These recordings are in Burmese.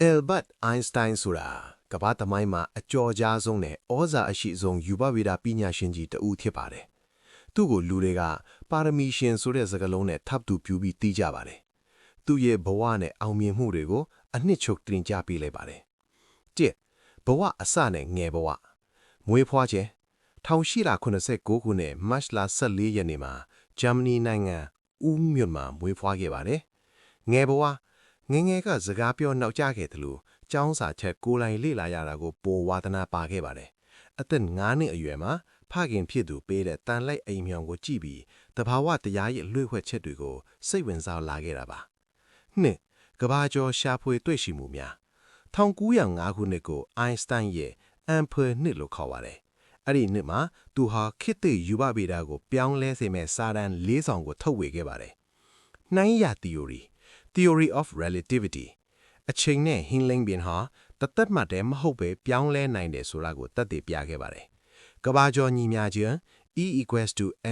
Albert Einstein ဆိုတာကမ္ဘာသမိုင်းမှာအကျော်ကြားဆုံးနဲ့ဩဇာအရှိဆုံးယူပဗေဒပညာရှင်ကြီးတဦးဖြစ်ပါတယ်။သူ့ကိုလူတွေကပါရမီရှင်ဆိုတဲ့စကားလုံးနဲ့ထပ်တူပြူပြီးသိကြပါတယ်။သူ့ရဲ့ဘဝနဲ့အောင်မြင်မှုတွေကိုအနှစ်ချုပ်တင်ကြပေးလိုက်ပါတယ်။တစ်ဘဝအစနဲ့ငယ်ဘဝမွေးဖွားခြင်း1889ခုနှစ်မတ်လ14ရက်နေ့မှာဂျာမနီနိုင်ငံဦးမြို့မှာမွေးဖွားခဲ့ပါတယ်။ငယ်ဘဝငယ်ငယ်ကစကားပြောနောက်ကျခဲ့တယ်လို့ကျောင်းစာချက်ကိုယ်တိုင်လေ့လာရတာကိုပိုဝါသနာပါခဲ့ပါတယ်။အသက်9နှစ်အရွယ်မှာဖခင်ဖြစ်သူပေးတဲ့တန်လိုက်အိမ်မြောင်ကိုကြည့်ပြီးတဘာဝတရားရဲ့လွှဲခွက်ချက်တွေကိုစိတ်ဝင်စားလာခဲ့တာပါ။နှစ်ကဘာကျော်ရှာဖွေတွေ့ရှိမှုများ1905ခုနှစ်ကိုအိုင်စတိုင်းရဲ့အမ်ဖာနှစ်လို့ခေါ်ပါတယ်။အဲ့ဒီနှစ်မှာသူဟာခေတ်သစ်ယူပဗေဒကိုပြောင်းလဲစေမဲ့စာတမ်း၄ဆောင်ကိုထုတ်ဝေခဲ့ပါတယ်။နှိုင်းရ Theory of Relativity အချိန်နဲ့ဟင်းလင်းပင်ဟာတသက်မှတ်တဲ့မဟုတ်ပဲပြောင်းလဲနိုင်တယ်ဆိုတာကိုသက်သေပြခဲ့ပါတယ်။ကဘာကျော်ညီမျှခြင်း E =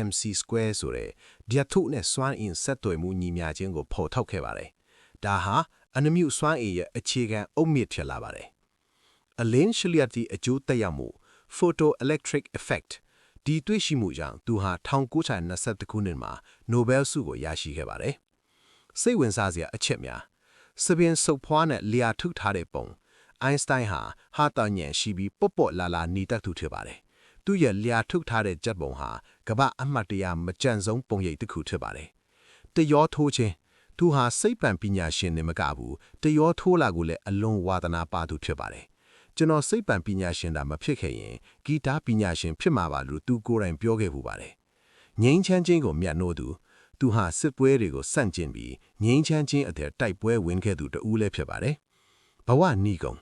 mc² ဆိုတဲ့ဓာတုနဲ့စွမ်းအင်ဆက်သွယ်မှုညီမျှခြင်းကိုဖော်ထုတ်ခဲ့ပါတယ်။ဒါဟာအနုမြစွမ်းအင်ရဲ့အခြေခံအုတ်မြစ်ဖြစ်လာပါတယ်။အလင်းရှလျက်တီအကျိုးသက်ရောက်မှု Photoelectric Effect ဒီတွေ့ရှိမှုကြောင့်သူဟာ1922ခုနှစ်မှာ Nobel ဆုကိုရရှိခဲ့ပါတယ်။စိတ်ဝင်စားစရာအချက်များစပင်စုပ်ဖွားနဲ့လျာထုတ်ထားတဲ့ပုံအိုင်းစတိုင်းဟာဟာတာညံရှိပြီးပေါ့လာလာနေတတ်သူဖြစ်ပါတယ်။သူရဲ့လျာထုတ်ထားတဲ့ဂျက်ပုံဟာကမ္ဘာအမှတ်တရမကြန့်ဆုံးပုံရိပ်တစ်ခုဖြစ်ပါတယ်။တရောထိုးခြင်းသူဟာစိတ်ပံပညာရှင်နေမကဘူးတရောထိုးလာကိုလည်းအလွန်ဝါသနာပါသူဖြစ်ပါတယ်။ကျွန်တော်စိတ်ပံပညာရှင်တာမဖြစ်ခဲ့ရင်ဂီတပညာရှင်ဖြစ်မှာပါလို့သူကိုယ်တိုင်ပြောခဲ့ပူပါတယ်။ငိမ့်ချမ်းခြင်းကိုမြတ်နိုးသူဟာစစ်ပွဲတွေကိုစန့်ကျင်ပြီးငြိမ်းချမ်းခြင်းအတဲ့တိုက်ပွဲဝင်ခဲ့သူတဦးလည်းဖြစ်ပါတယ်။ဘဝနီးကုံ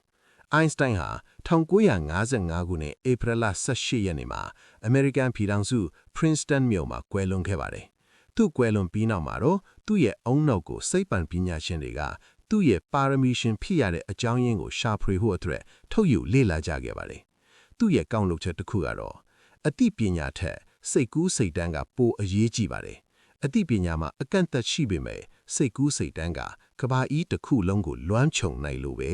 အိုင်းစတိုင်းဟာ1955ခုနှစ်ဧပြီလ18ရက်နေ့မှာအမေရိကန်ပြည်ထောင်စု Princeton မြို့မှာကွယ်လွန်ခဲ့ပါတယ်။သူကွယ်လွန်ပြီးနောက်မှာတော့သူ့ရဲ့အုံနောက်ကိုစိတ်ပံပညာရှင်တွေကသူ့ရဲ့ပါရမီရှင်ဖြစ်ရတဲ့အကြောင်းရင်းကိုရှာဖွေဖို့အတွက်ထုတ်ယူလေ့လာကြခဲ့ပါတယ်။သူ့ရဲ့ကောင်းလုပ်ချက်တစ်ခုကတော့အသိပညာထက်စိတ်ကူးစိတ်တန်းကပိုအရေးကြီးပါတယ်။အသိပညာမှာအကန့်အသတ်ရှိပေမဲ့စိတ်ကူးစိတ်တန်းကကဘာကြီးတစ်ခုလုံးကိုလွှမ်းခြုံနိုင်လို့ပဲ